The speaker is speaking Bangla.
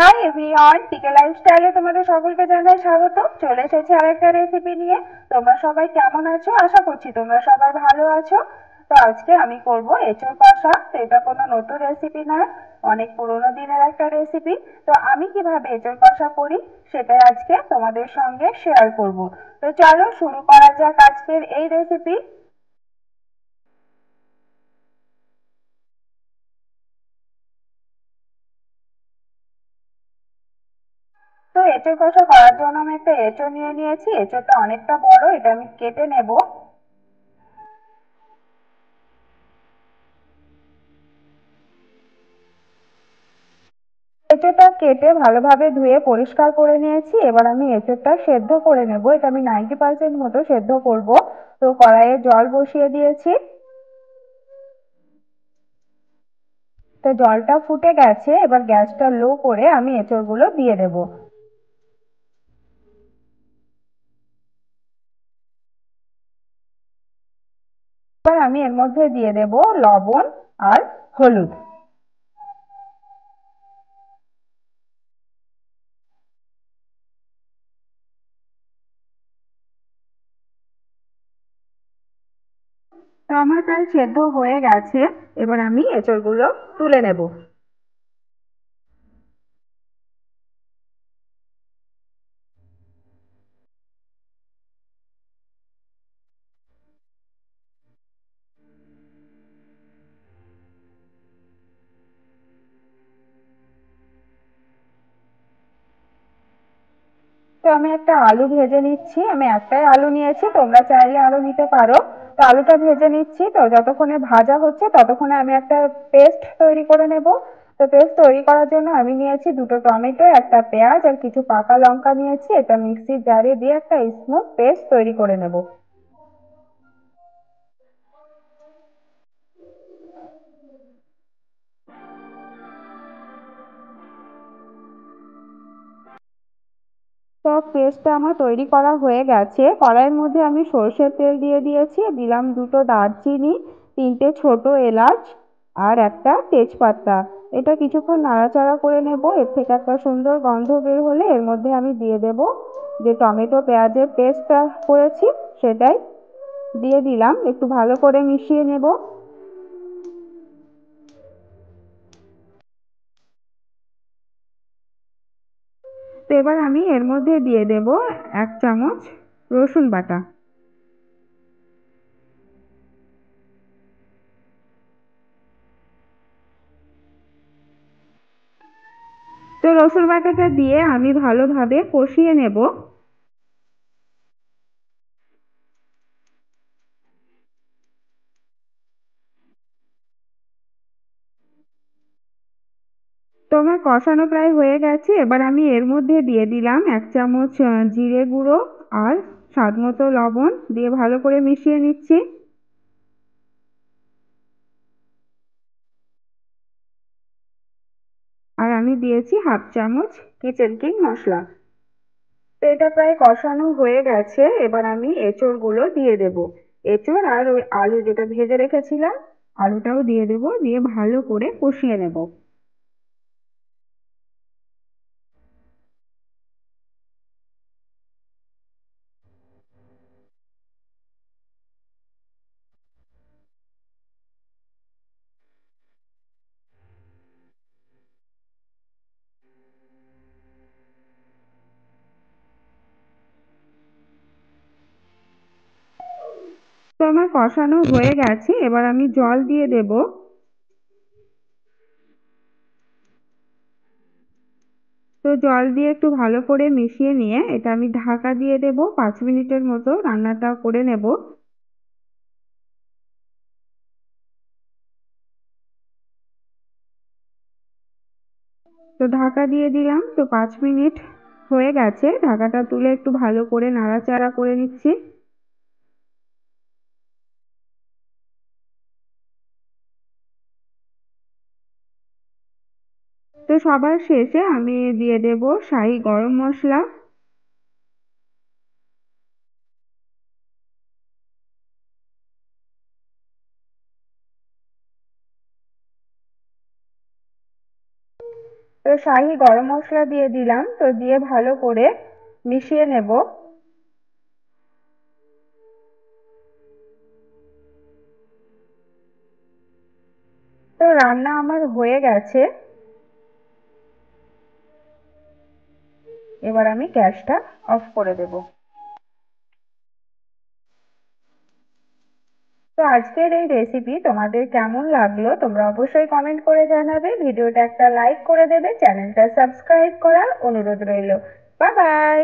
হাই এভরিওয়ান, টিকে লাইফস্টাইলে তোমাদের সকলকে জানাই স্বাগত। চলে এসেছি আরেকটা রেসিপি নিয়ে। তোমরা সবাই কেমন আছো? আশা করছি তোমরা সবাই ভালো আছো। তো আজকে আমি করব এঁচোড় কষা। তো এটা কোনো নতুন রেসিপি নয়, অনেক পুরোনো দিনের একটা রেসিপি। তো আমি কিভাবে এঁচোড় কষা করি সেটাই আজকে তোমাদের সঙ্গে শেয়ার করব। তো চলো শুরু করা যাক আজকের এই রেসিপি। তো এঁচোড় কষা করার জন্য আমি একটা এঁচোড় নিয়ে নিয়েছি। এঁচোড়টা অনেকটা বড়, এটা আমি কেটে নেব। এঁচোড়টা কেটে ভালোভাবে ধুয়ে পরিষ্কার করে নিয়েছি। এবার আমি এঁচোড়টা সেদ্ধ করে নেব। এটা আমি 90% মতো সেদ্ধ করব। তো কড়াইয়ে জল বসিয়ে দিয়েছি। তো জলটা ফুটে গেছে, এবার গ্যাসটা লো করে আমি এঁচোড়গুলো দিয়ে দেব। এবার আমি এর মধ্যে দিয়ে দেব লবণ আর হলুদ। তো আমার প্রায় সেদ্ধ হয়ে গেছে। এবার আমি এঁচোড়গুলো তুলে নেব। তো আমি একটা আলু ভেজে নিচ্ছি। আমি একটাই আলু নিয়েছি, তোমরা চাইলে আরো নিতে পারো। তো আলুটা ভেজে নিচ্ছি। তো যতক্ষণে ভাজা হচ্ছে ততক্ষণে আমি একটা পেস্ট তৈরি করে নেব। তো পেস্ট তৈরি করার জন্য আমি নিয়েছি দুটো টমেটো, একটা পেঁয়াজ আর কিছু পাকা লঙ্কা নিয়েছি। এটা মিক্সির জারে দিয়ে একটা স্মুথ পেস্ট তৈরি করে নেব। তো পেস্টটা আমার তৈরি করা হয়ে গেছে। কড়াইয়ের মধ্যে আমি সর্ষের তেল দিয়ে দিয়েছি, দিলাম দুটো দারচিনি, তিনটে ছোট এলাচ আর একটা তেজপাতা। এটা কিছুক্ষণ নাড়াচাড়া করে নেব। এর থেকে একটা সুন্দর গন্ধ বের হলে এর মধ্যে আমি দিয়ে দেব যে টমেটো পেঁয়াজের পেস্টটা করেছি, সেটাই দিয়ে দিলাম। একটু ভালো করে মিশিয়ে নেব। তো এবার আমি এর মধ্যে দিয়ে দেব 1 চামচ রসুন বাটা। তো রসুন বাটাটা দিয়ে আমি ভালোভাবে কষিয়ে নেব। তো আমার কষানো প্রায় হয়ে গেছে। এবার আমি এর মধ্যে দিয়ে দিলাম 1 চামচ জিরে গুঁড়ো আর স্বাদ মতো লবণ দিয়ে ভালো করে মিশিয়ে নিচ্ছি। আর আমি দিয়েছি 1/2 চামচ কিচেন কিং মশলা। তো এটা প্রায় কষানো হয়ে গেছে। এবার আমি এঁচোড় গুলো দিয়ে দেব। এঁচোড় আর ওই আলু যেটা ভেজে রেখেছিলাম, আলুটাও দিয়ে দেব, দিয়ে ভালো করে কষিয়ে নেব। তো আমার কষানো হয়ে গেছে। এবার আমি জল দিয়ে দেব। তো জল দিয়ে একটু ভালো করে মিশিয়ে নিয়ে এটা আমি ঢাকা দিয়ে দেব। 5 মিনিটের মতো রান্নাটা করে নেব। তো ঢাকা দিয়ে দিলাম। তো 5 মিনিট হয়ে গেছে। ঢাকাটা তুলে একটু ভালো করে নাড়াচাড়া করে নিচ্ছি। তো সবার শেষে আমি দিয়ে দেব শাহি গরম মশলা। তো শাহি গরম মশলা দিয়ে দিলাম, তো দিয়ে ভালো করে মিশিয়ে নেব। তো রান্না আমার হয়ে গেছে, এবার আমি গ্যাসটা অফ করে দেব। তো আজকের এই রেসিপি তোমাদের কেমন লাগলো তোমরা অবশ্যই কমেন্ট করে জানাবে, ভিডিওটা একটা লাইক করে দেবে, চ্যানেলটা সাবস্ক্রাইব করার অনুরোধ রইল। Bye bye.